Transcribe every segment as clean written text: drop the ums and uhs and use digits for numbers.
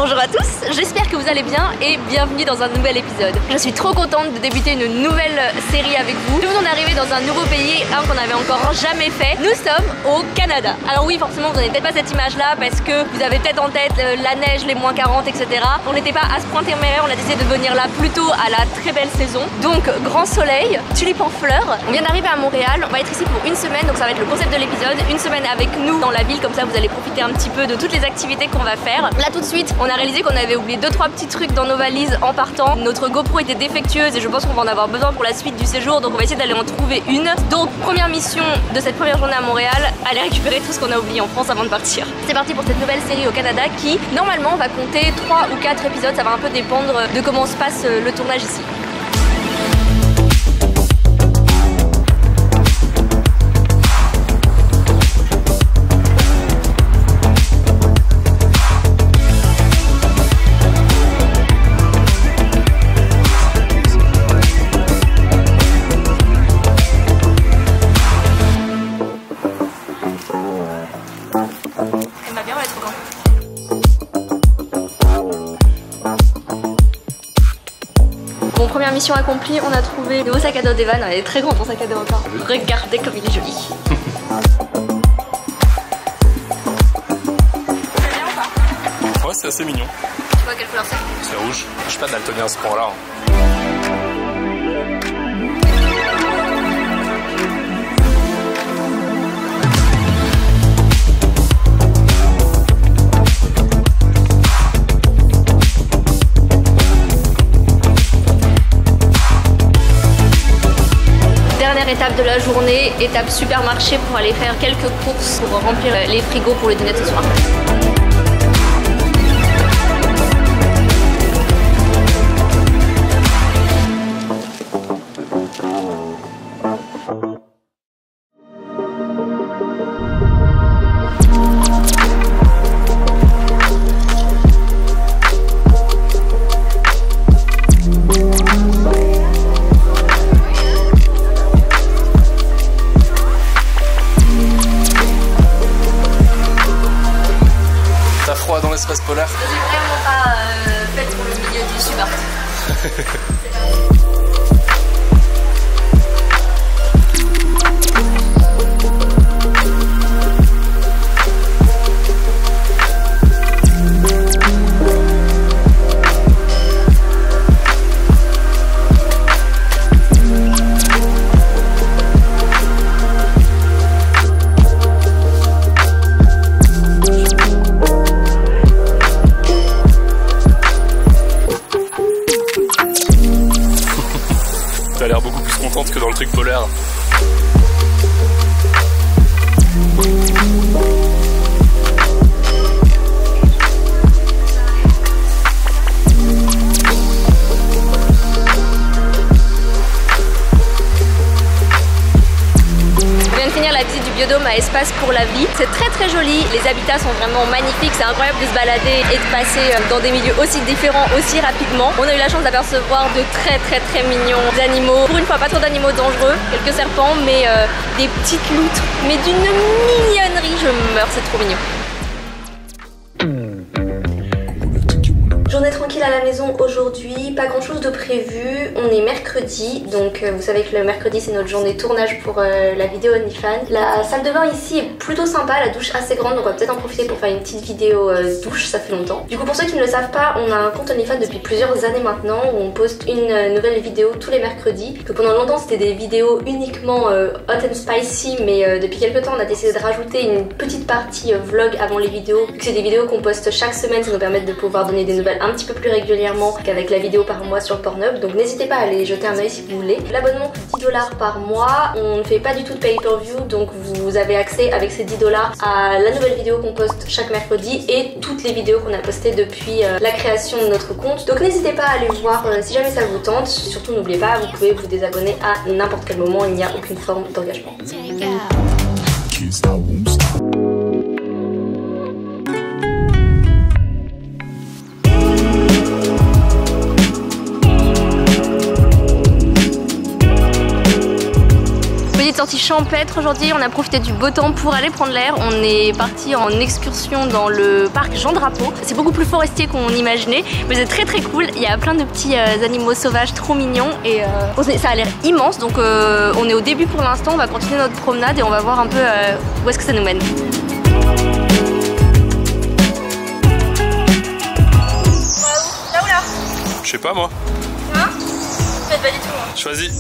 Bonjour à tous, j'espère que vous allez bien et bienvenue dans un nouvel épisode. Je suis trop contente de débuter une nouvelle série avec vous. Nous venons d'arriver dans un nouveau pays, qu'on n'avait encore jamais fait. Nous sommes au Canada. Alors oui, forcément, vous n'avez peut-être pas cette image-là parce que vous avez peut-être en tête la neige, les moins 40, etc. On n'était pas à ce point téméraire, on a décidé de venir là plutôt à la très belle saison. Donc, grand soleil, tulipes en fleurs. On vient d'arriver à Montréal, on va être ici pour une semaine, donc ça va être le concept de l'épisode. Une semaine avec nous dans la ville, comme ça vous allez profiter un petit peu de toutes les activités qu'on va faire. Là tout de suite, on a réalisé qu'on avait oublié 2-3 petits trucs dans nos valises en partant. Notre GoPro était défectueuse et je pense qu'on va en avoir besoin pour la suite du séjour, donc on va essayer d'aller en trouver une. Donc première mission de cette première journée à Montréal, aller récupérer tout ce qu'on a oublié en France avant de partir. C'est parti pour cette nouvelle série au Canada qui normalement va compter 3 ou 4 épisodes, ça va un peu dépendre de comment se passe le tournage ici. Bon, première mission accomplie, on a trouvé le nouveau sac à dos d'Evan. Elle est très grande ton sac à dos encore. Regardez comme il est joli. C'est bien ou pas? Ouais, c'est assez mignon. Tu vois quelle couleur c'est? C'est rouge. Je suis pas daltonien à ce point-là. Dernière étape de la journée, étape supermarché pour aller faire quelques courses pour remplir les frigos pour le dîner de ce soir. Dans l'espace polaire. Je suis vraiment pas faite pour le milieu du sud. Tu as l'air beaucoup plus contente que dans le truc polaire. La visite du biodôme à Espace pour la vie. C'est très joli, les habitats sont vraiment magnifiques, c'est incroyable de se balader et de passer dans des milieux aussi différents aussi rapidement. On a eu la chance d'apercevoir de très mignons animaux. Pour une fois, pas trop d'animaux dangereux, quelques serpents, mais des petites loutres, mais d'une mignonnerie, je meurs, c'est trop mignon. Journée tranquille à la maison aujourd'hui, pas grand chose de prévu, on est mercredi, donc vous savez que le mercredi c'est notre journée tournage pour la vidéo OnlyFans. La salle de bain ici est plutôt sympa, la douche assez grande, donc on va peut-être en profiter pour faire une petite vidéo douche, ça fait longtemps. Du coup pour ceux qui ne le savent pas, on a un compte OnlyFans depuis plusieurs années maintenant où on poste une nouvelle vidéo tous les mercredis. Que pendant longtemps c'était des vidéos uniquement hot and spicy, mais depuis quelques temps on a décidé de rajouter une petite partie vlog avant les vidéos. Vu que c'est des vidéos qu'on poste chaque semaine, ça nous permet de pouvoir donner des nouvelles un petit peu plus régulièrement qu'avec la vidéo par mois sur Pornhub, donc n'hésitez pas à aller jeter un oeil si vous voulez. L'abonnement coûte 10 $ par mois, on ne fait pas du tout de pay-per-view, donc vous avez accès avec ces 10 $ à la nouvelle vidéo qu'on poste chaque mercredi et toutes les vidéos qu'on a postées depuis la création de notre compte. Donc n'hésitez pas à aller voir si jamais ça vous tente, surtout n'oubliez pas, vous pouvez vous désabonner à n'importe quel moment, il n'y a aucune forme d'engagement. sortie champêtre aujourd'hui, on a profité du beau temps pour aller prendre l'air. On est parti en excursion dans le parc Jean Drapeau. C'est beaucoup plus forestier qu'on imaginait, mais c'est très très cool. Il y a plein de petits animaux sauvages trop mignons et ça a l'air immense. Donc on est au début pour l'instant, on va continuer notre promenade et on va voir un peu où est-ce que ça nous mène. Là ou là? Je sais pas moi. Hein? Peut-être pas du tout. Hein. Choisis.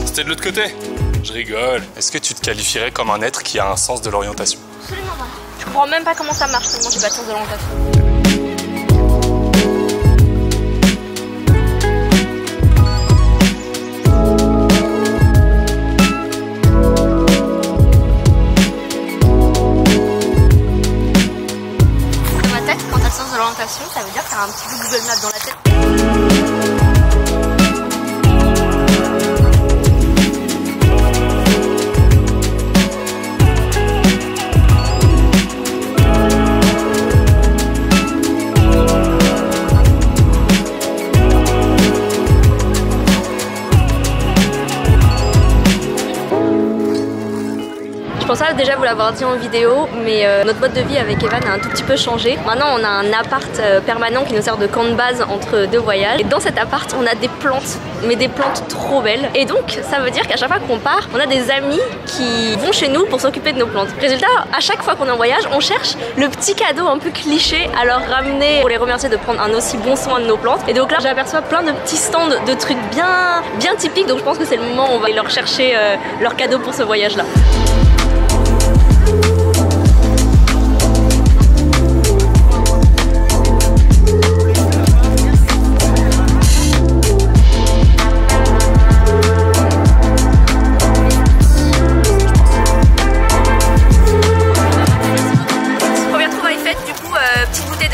C'était de l'autre côté. Je rigole. Est-ce que tu te qualifierais comme un être qui a un sens de l'orientation? Absolument pas. Je comprends même pas comment ça marche tellement j'ai pas de sens de l'orientation. Dans ma tête, quand t'as le sens de l'orientation, ça veut dire que t'as un petit peu Google Maps dans la tête. Je pense pas déjà vous l'avoir dit en vidéo, mais notre mode de vie avec Evan a un tout petit peu changé. Maintenant on a un appart permanent qui nous sert de camp de base entre deux voyages. Et dans cet appart on a des plantes, mais des plantes trop belles. Et donc ça veut dire qu'à chaque fois qu'on part, on a des amis qui vont chez nous pour s'occuper de nos plantes. Résultat, à chaque fois qu'on est en voyage, on cherche le petit cadeau un peu cliché à leur ramener pour les remercier de prendre un aussi bon soin de nos plantes. Et donc là j'aperçois plein de petits stands de trucs bien typiques. Donc je pense que c'est le moment où on va leur chercher leur cadeau pour ce voyage là.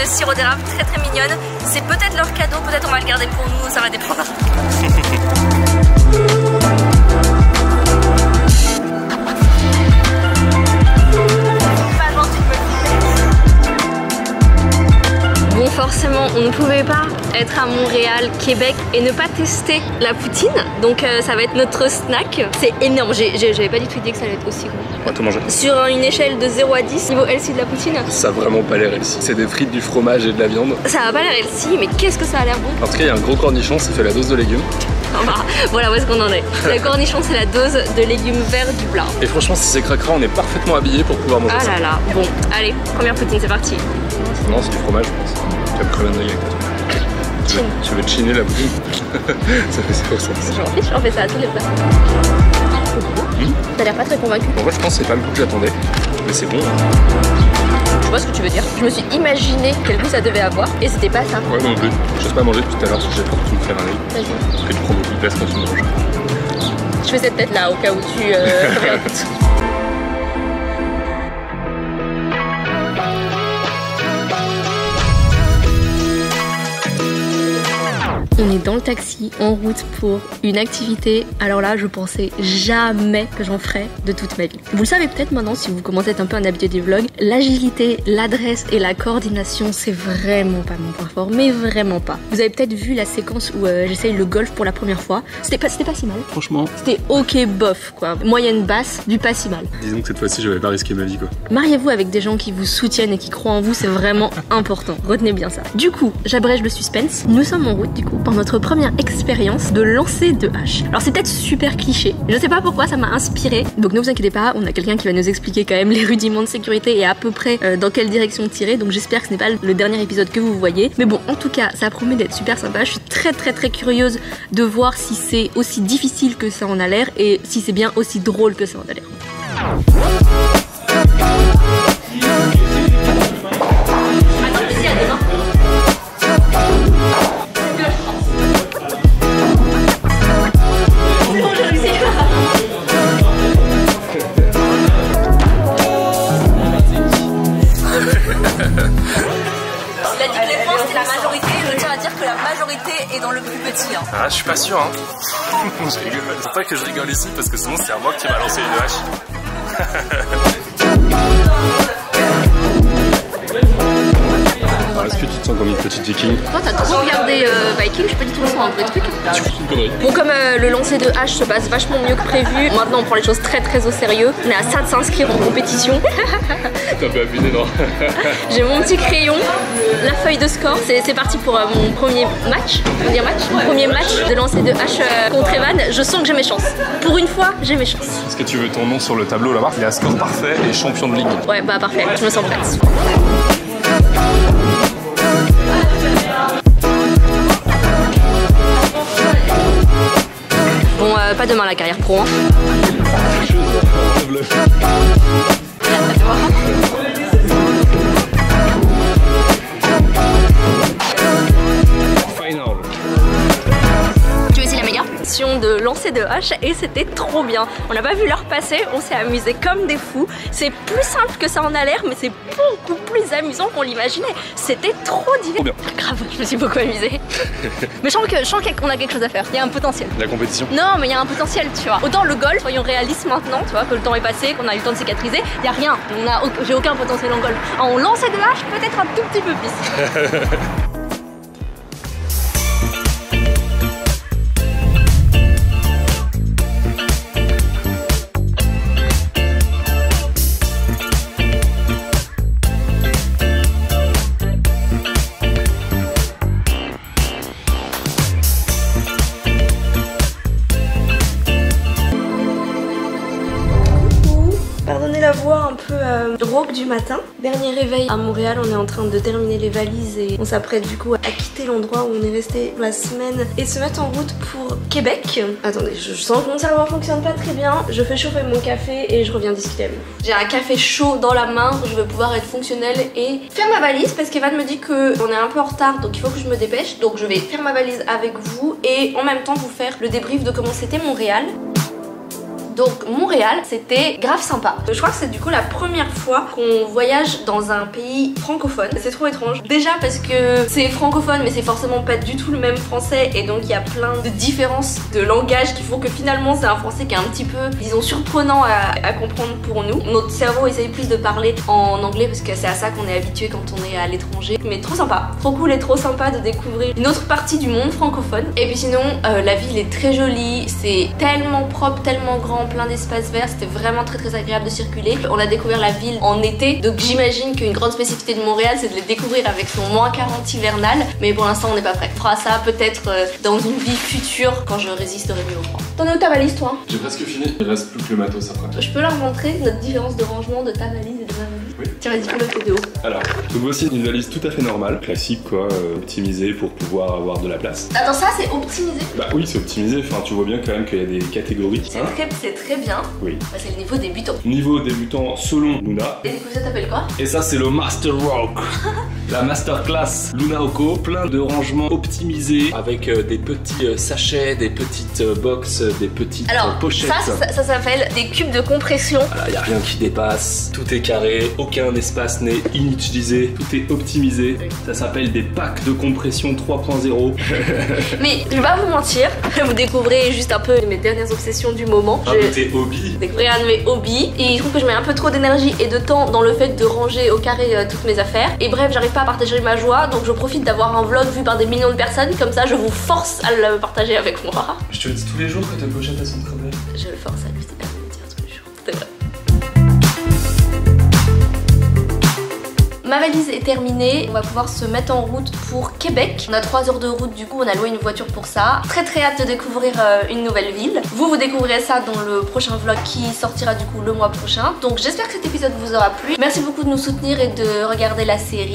Sirop d'érable très mignonne. C'est peut-être leur cadeau, peut-être on va le garder pour nous, ça va dépendre. Bon, forcément, on ne pouvait pas être à Montréal, Québec et ne pas tester la poutine. Donc ça va être notre snack. C'est énorme, j'avais pas du tout dit que ça allait être aussi gros. On va tout manger. Sur une échelle de 0 à 10, niveau healthy de la poutine. Ça a vraiment pas l'air healthy. C'est des frites, du fromage et de la viande. Ça a pas l'air healthy, mais qu'est-ce que ça a l'air bon. En tout cas, il y a un gros cornichon, ça fait la dose de légumes. Voilà où est-ce qu'on en est. Le cornichon, c'est la dose de légumes verts du plat. Et franchement, si c'est cracra, on est parfaitement habillé pour pouvoir manger ça. Ah là là. Bon, allez, première poutine, c'est parti. Non, c'est du fromage, je pense. Tu vas me crever un œil avec toi. Tu veux chiner la poutine. C'est pour ça. J'en fais ça à tous les plats. T'as l'air pas très convaincu. En vrai, je pense que c'est pas le goût que j'attendais. Mais c'est bon. Je vois ce que tu veux dire. Je me suis imaginé quel goût ça devait avoir et c'était pas ça. Ouais, non plus. Je sais pas manger depuis tout à l'heure parce que j'ai peur que tu me fasses un œil. Vas-y. Parce que tu prends beaucoup de place quand tu manges. Je fais cette tête là au cas où tu reviens. On est dans le taxi, en route pour une activité. Alors là, je pensais jamais que j'en ferais de toute ma vie. Vous le savez peut-être maintenant si vous commencez à être un peu un habitué des vlogs. L'agilité, l'adresse et la coordination, c'est vraiment pas mon point fort, mais vraiment pas. Vous avez peut-être vu la séquence où j'essaye le golf pour la première fois. C'était pas si mal. Franchement. C'était ok bof quoi. Moyenne basse, du pas si mal. Disons que cette fois-ci, j'avais pas risqué ma vie quoi. Mariez-vous avec des gens qui vous soutiennent et qui croient en vous, c'est vraiment important. Retenez bien ça. Du coup, j'abrège le suspense. Nous sommes en route du coup pour notre première expérience de lancer de hache. Alors c'est peut-être super cliché, je sais pas pourquoi ça m'a inspiré. Donc ne vous inquiétez pas, on a quelqu'un qui va nous expliquer quand même les rudiments de sécurité et à peu près dans quelle direction tirer. Donc j'espère que ce n'est pas le dernier épisode que vous voyez. Mais bon, en tout cas, ça promet d'être super sympa. Je suis très curieuse de voir si c'est aussi difficile que ça en a l'air et si c'est bien aussi drôle que ça en a l'air. Dans le plus petit. Hein. Ah, je suis pas sûr. Hein. Je rigole. C'est pas que je rigole ici parce que sinon c'est à moi qui va lancer une hache. Alors, est-ce que tu te sens comme une petite Viking. Toi t'as trop regardé Viking, je suis pas du tout sur un vrai truc. Tu fous une connerie. Bon, comme le lancer de hache se passe vachement mieux que prévu, maintenant on prend les choses très au sérieux. On est à ça de s'inscrire en compétition. T'as pas abusé, non? J'ai mon petit crayon, la feuille de score. C'est parti pour mon premier match. On peut dire match? Mon premier match de lancer de hache contre Evan. Je sens que j'ai mes chances. Pour une fois, j'ai mes chances. Est-ce que tu veux ton nom sur le tableau là-bas? Il y a score parfait et champion de ligue. Ouais, bah parfait, je me sens prête. Bon, pas demain la carrière pro. Hein. De lancer de hache et c'était trop bien. On n'a pas vu l'heure passer, on s'est amusé comme des fous. C'est plus simple que ça en a l'air, mais c'est beaucoup plus amusant qu'on l'imaginait. C'était trop bien. Grave, je me suis beaucoup amusée. Mais je sens qu'on a quelque chose à faire. Il y a un potentiel. La compétition? Non, mais il y a un potentiel, tu vois. Autant le golf, soyons réalistes maintenant, tu vois, que le temps est passé, qu'on a eu le temps de cicatriser. Il n'y a rien. J'ai aucun potentiel en golf. En lancer de hache, peut-être un tout petit peu plus. Pardonnez la voix un peu rauque du matin. Dernier réveil à Montréal, on est en train de terminer les valises et on s'apprête du coup à quitter l'endroit où on est resté la semaine et se mettre en route pour Québec. Attendez, je sens que mon cerveau fonctionne pas très bien. Je fais chauffer mon café et je reviens discuter avec vous. J'ai un café chaud dans la main, je vais pouvoir être fonctionnelle et faire ma valise parce qu'Evan me dit qu'on est un peu en retard donc il faut que je me dépêche. Donc je vais faire ma valise avec vous et en même temps vous faire le débrief de comment c'était Montréal. Donc Montréal, c'était grave sympa. Je crois que c'est du coup la première fois qu'on voyage dans un pays francophone. C'est trop étrange. Déjà parce que c'est francophone mais c'est forcément pas du tout le même français et donc il y a plein de différences de langage qui font que finalement c'est un français qui est un petit peu, disons, surprenant à comprendre pour nous. Notre cerveau essaye plus de parler en anglais parce que c'est à ça qu'on est habitué quand on est à l'étranger. Mais trop sympa, trop cool et trop sympa de découvrir une autre partie du monde francophone. Et puis sinon, la ville est très jolie, c'est tellement propre, tellement grand, plein d'espaces verts, c'était vraiment très agréable de circuler. On a découvert la ville en été, donc j'imagine qu'une grande spécificité de Montréal c'est de les découvrir avec son -40 hivernal, mais pour l'instant on n'est pas prêt. On fera ça peut-être dans une vie future quand je résisterai mieux au froid. T'en es où ta valise toi? J'ai presque fini, il reste plus que le matos après. Je peux leur montrer notre différence de rangement de ta valise et de ma valise? Oui. Tiens, vas-y, fais le fait de haut. Alors, donc voici une valise tout à fait normale, classique quoi, optimisée pour pouvoir avoir de la place. Attends, ça c'est optimisé? Bah oui, c'est optimisé, enfin tu vois bien quand même qu'il y a des catégories. C'est très bien. Oui. Bah, c'est le niveau débutant. Niveau débutant selon Luna. Et du coup ça t'appelle quoi? Et ça c'est le Master Rock. La Masterclass Luna Oko, plein de rangements optimisés avec des petits sachets, des petites box, des petites pochettes. Ça s'appelle des cubes de compression. Voilà, y a rien qui dépasse, tout est carré, aucun espace n'est inutilisé, tout est optimisé. Ça s'appelle des packs de compression 3.0. Mais je vais pas vous mentir, vous découvrez juste un peu mes dernières obsessions du moment. Un de tes hobbies. Découvrir un de mes hobbies et je trouve que je mets un peu trop d'énergie et de temps dans le fait de ranger au carré toutes mes affaires. Et bref, j'arrive pas à partager ma joie, donc je profite d'avoir un vlog vu par des millions de personnes, comme ça je vous force à le partager avec moi. Je te le dis tous les jours que tes pochettes elles sont très belles. Je le force à lui dire tous les jours, c'est vrai. Ma valise est terminée, on va pouvoir se mettre en route pour Québec. On a 3 heures de route, du coup on a loué une voiture pour ça. Très hâte de découvrir une nouvelle ville. Vous découvrirez ça dans le prochain vlog qui sortira du coup le mois prochain. Donc j'espère que cet épisode vous aura plu. Merci beaucoup de nous soutenir et de regarder la série.